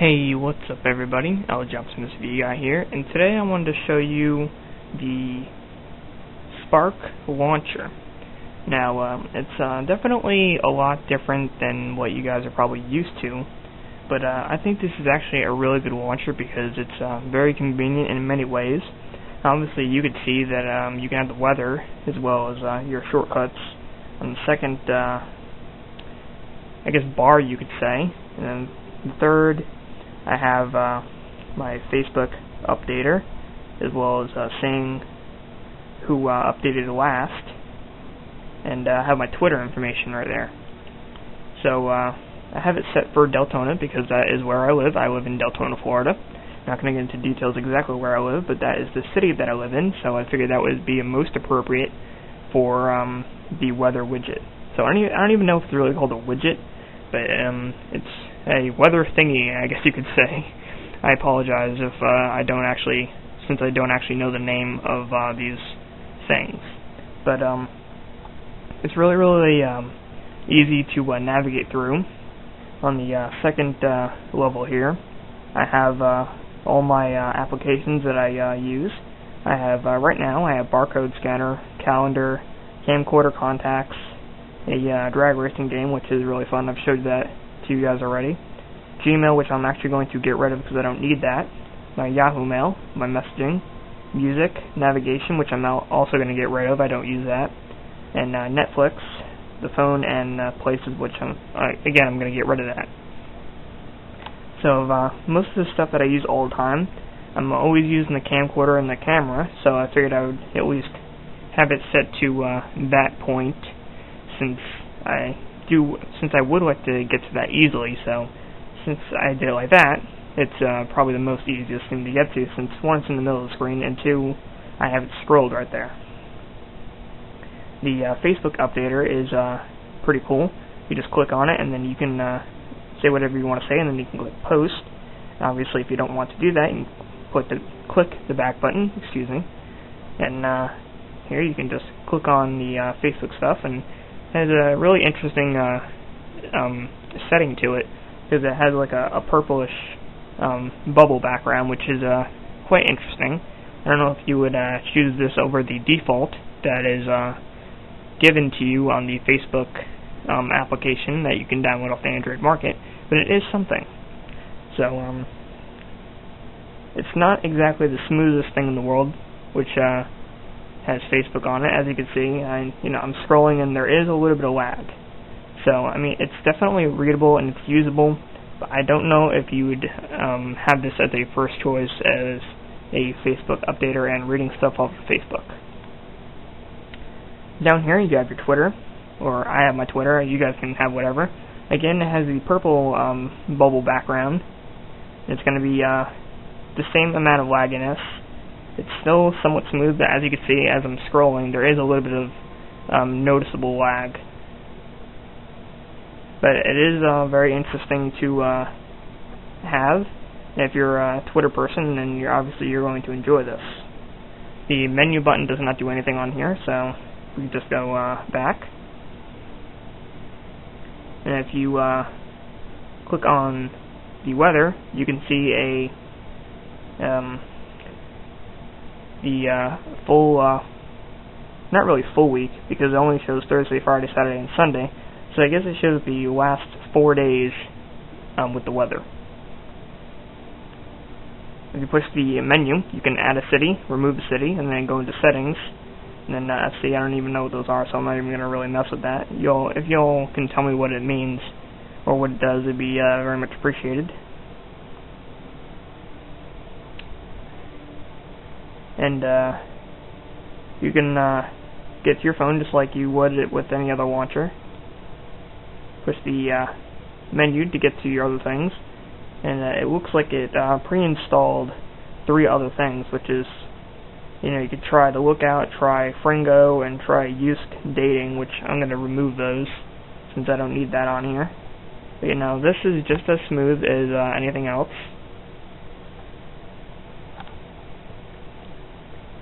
Hey, what's up everybody? LJohnson here, and today I wanted to show you the Spark launcher. Now, it's definitely a lot different than what you guys are probably used to, but I think this is actually a really good launcher because it's very convenient in many ways. Obviously, you could see that you can have the weather as well as your shortcuts on the second, I guess, bar you could say, and then the third, I have my Facebook updater, as well as seeing who updated last, and I have my Twitter information right there. So I have it set for Deltona because that is where I live. I live in Deltona, Florida. Not going to get into details exactly where I live, but that is the city that I live in, so I figured that would be most appropriate for the weather widget. So I don't even know if it's really called a widget, but it's a weather thingy, I guess you could say. I apologize if since I don't actually know the name of these things. But it's really easy to navigate through. On the second level here, I have all my applications that I use. I have right now I have barcode scanner, calendar, camcorder contacts, a drag racing game, which is really fun. I've showed that to you guys already. Gmail, which I'm actually going to get rid of because I don't need that. My Yahoo Mail, my messaging, music, navigation, which I'm also going to get rid of. I don't use that. And Netflix, the phone, and places, which I'm going to get rid of that. So most of the stuff that I use all the time, I'm always using the camcorder and the camera, so I figured I would at least have it set to that point, since I would like to get to that easily. So since I did it like that, it's probably the most easiest thing to get to, since one, it's in the middle of the screen, and two, I have it scrolled right there. The Facebook updater is pretty cool. You just click on it, and then you can say whatever you want to say, and then you can click post. Obviously, if you don't want to do that, you can click the back button, and here you can just click on the Facebook stuff, and it has a really interesting setting to it, because it has like a purplish bubble background, which is quite interesting. I don't know if you would choose this over the default that is given to you on the Facebook application that you can download off the Android market, but it is something. So it's not exactly the smoothest thing in the world, which has Facebook on it. As you can see, I'm scrolling and there is a little bit of lag. So I mean, it's definitely readable and it's usable, but I don't know if you would have this as a first choice as a Facebook updater and reading stuff off of Facebook. Down here you have your Twitter, or I have my Twitter. You guys can have whatever. Again, it has the purple bubble background. It's going to be the same amount of lagginess. It's still somewhat smooth, but as you can see, as I'm scrolling, there is a little bit of noticeable lag. But it is very interesting to have. And if you're a Twitter person, then you're going to enjoy this. The menu button does not do anything on here, so we can just go back. And if you click on the weather, you can see the full, not really full week, because it only shows Thursday, Friday, Saturday, and Sunday. So I guess it shows the last 4 days with the weather. If you push the menu, you can add a city, remove the city, and then go into settings. And then see, I don't even know what those are, so I'm not even going to really mess with that. If y'all can tell me what it means or what it does, it'd be very much appreciated. And you can get to your phone just like you would with any other launcher. Push the menu to get to your other things, and it looks like it pre-installed 3 other things, which is, you could try the Lookout, try Fringo, and try Yousk Dating, which I'm going to remove those since I don't need that on here. But this is just as smooth as anything else.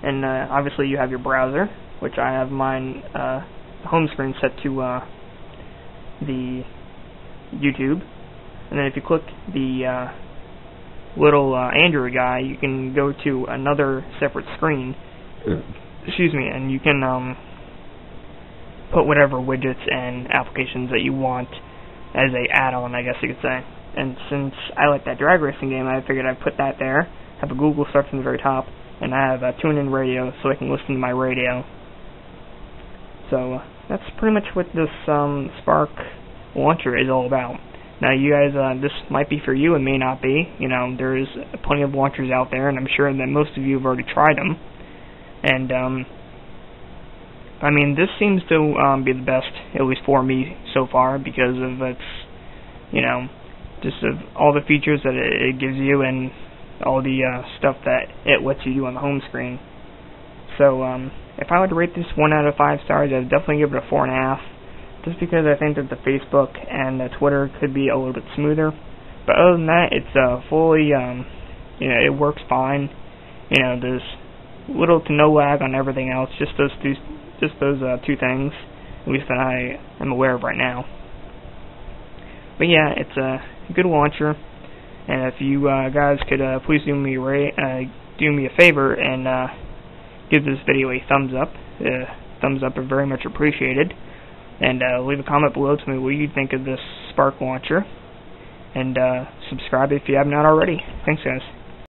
And obviously you have your browser, which I have mine home screen set to the YouTube, and then if you click the little Android guy, you can go to another separate screen, excuse me, and you can put whatever widgets and applications that you want as a add-on, I guess you could say. And since I like that drag racing game, I figured I'd put that there, have a Google search from the very top, and I have a TuneIn Radio so I can listen to my radio. So that's pretty much what this Spark launcher is all about. Now you guys, this might be for you, it may not be. You know, there's plenty of launchers out there, and I'm sure that most of you have already tried them. And I mean, this seems to be the best, at least for me so far, because of its, you know, just of all the features that it gives you and all the stuff that it lets you do on the home screen. So if I were to rate this 1 out of 5 stars, I'd definitely give it a 4.5, just because I think that the Facebook and the Twitter could be a little bit smoother. But other than that, it's fully, you know, it works fine. You know, there's little to no lag on everything else, just those two things, at least that I am aware of right now. But yeah, it's a good launcher, and if you guys could please do me a favor and give this video a thumbs up. Thumbs up are very much appreciated, and leave a comment below to me what you think of this Spark launcher, and subscribe if you have not already. Thanks, guys.